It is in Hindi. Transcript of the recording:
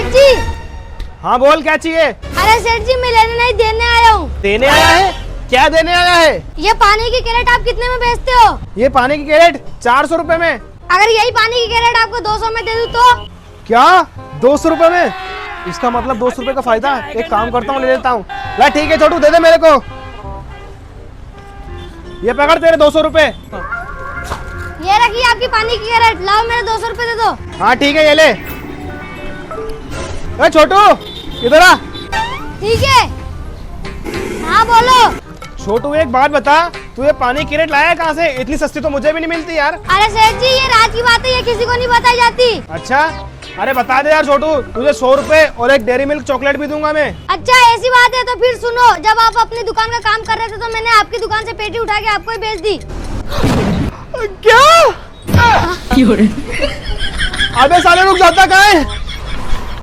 सेठ जी। हाँ बोल, क्या चाहिए? अरे सेठ जी, मैं लेने नहीं देने आया हूँ। देने आया है? क्या देने आया है? ये पानी की कैरेट आप कितने में बेचते हो? ये पानी की कैरेट 400 रुपए में। अगर यही पानी की कैरेट आपको 200 में दे दूँ तो? क्या 200 रुपए में? इसका मतलब 200 रुपए का फायदा। एक काम करता हूँ, ले लेता हूँ। ला ठीक है छोटू, दे दे मेरे को। ये पकड़ तेरे 200 रुपए। ये रखिए आपकी पानी की कैरेट, लाओ मेरे 200 रुपए दे दो। हाँ ठीक है, ये ले। ए छोटू, इधर आ। ठीक है। हाँ बोलो। छोटू एक बात बता, तू ये पानी की कैरेट लाया कहाँ से? इतनी सस्ती तो मुझे भी नहीं मिलती यार। अरे सेठ जी, ये राज की बात है, ये किसी को नहीं बताई जाती। अच्छा, अरे बता दे यार छोटू, तुझे 100 रुपए और एक डेयरी मिल्क चॉकलेट भी दूंगा मैं। अच्छा ऐसी बात है तो फिर सुनो, जब आप अपनी दुकान का काम कर रहे थे तो मैंने आपकी दुकान से पेटी उठा के आपको ही बेच दी। क्या? अबे साले रुक जाता कहाँ है?